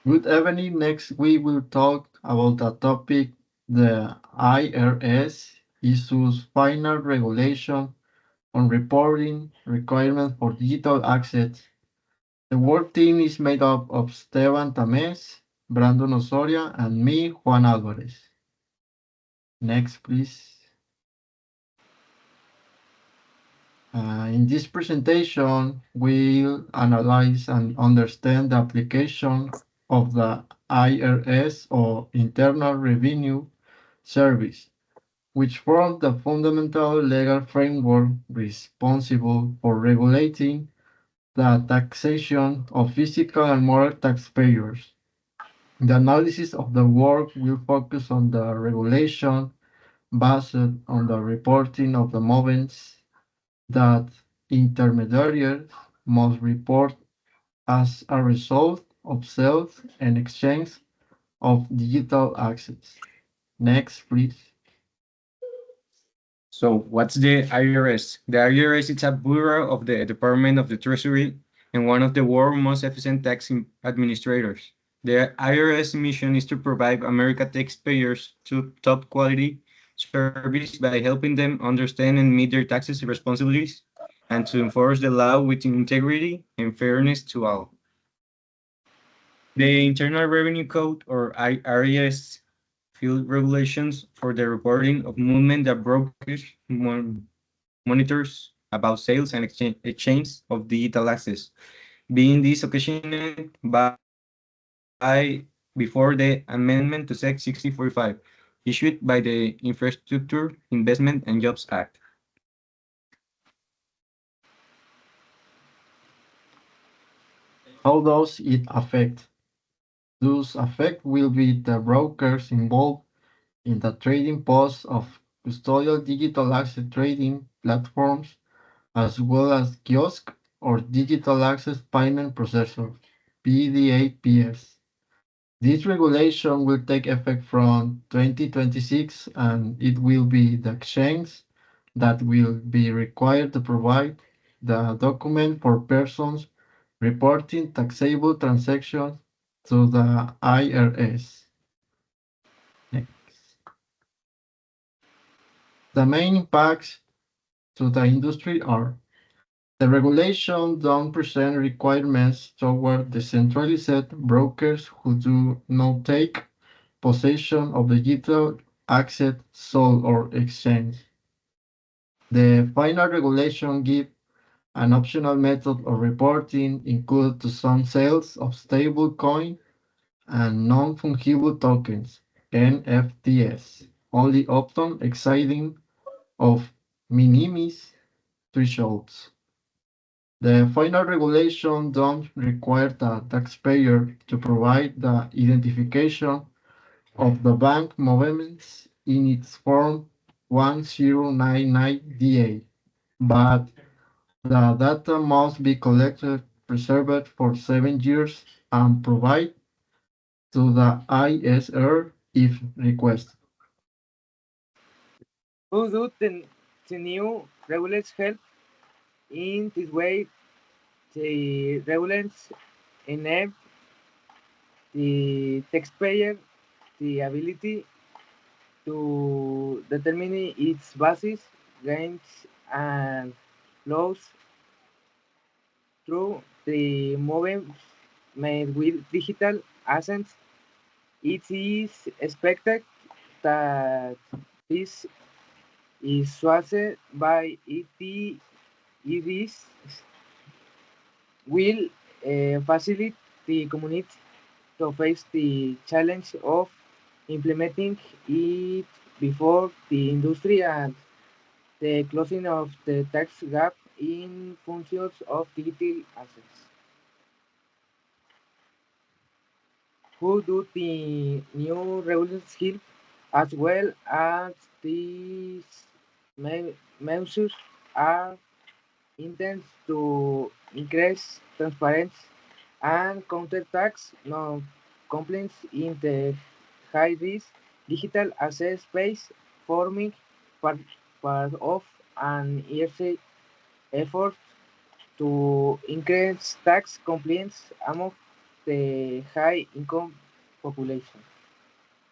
Good evening. Next, we will talk about the topic the IRS issues final regulation on reporting requirements for digital assets. The work team is made up of Esteban Tamés, Brandon Osoria, and me, Juan Alvarez. Next, please. In this presentation, we'll analyze and understand the application of the IRS or Internal Revenue Service, which forms the fundamental legal framework responsible for regulating the taxation of physical and moral taxpayers. The analysis of the work will focus on the regulation based on the reporting of the movements that intermediaries must report as a result of sales and exchange of digital assets. Next, please. So, what's the IRS? The IRS is a bureau of the Department of the Treasury and one of the world's most efficient administrators. The IRS mission is to provide American taxpayers to top quality service by helping them understand and meet their taxes responsibilities and to enforce the law with integrity and fairness to all. The Internal Revenue Code, or IRS, field regulations for the reporting of movement that brokers monitors about sales and exchange of digital assets, being this occasioned by before the amendment to SEC 6045, issued by the Infrastructure Investment and Jobs Act. How does it affect? Those affect will be the brokers involved in the trading posts of custodial digital asset trading platforms, as well as kiosk or digital access payment processors, PDAPS. This regulation will take effect from 2026, and it will be the exchange that will be required to provide the document for persons reporting taxable transactions to the IRS. Next. The main impacts to the industry are the regulation don't present requirements toward decentralized brokers who do not take possession of digital asset sold or exchange. The final regulation gives an optional method of reporting included to some sales of stablecoin and non-fungible tokens (NFTs), only often exceeding of minimis thresholds. The final regulation don't require the taxpayer to provide the identification of the bank movements in its Form 1099-DA, but the data must be collected, preserved for 7 years, and provided to the ISR if requested. Who do the new regulations help? In this way, the regulations enable the taxpayer the ability to determine its basis, gains, and loss through the movements made with digital assets. It is expected that this is swatted by EVs will facilitate the community to face the challenge of implementing it before the industry and the closing of the tax gap in functions of digital assets. Who do the new regulations help, as well as these measures are intended to increase transparency and counter tax non-compliance in the high-risk digital asset space, forming part, part of an ERC effort to increase tax compliance among the high income population.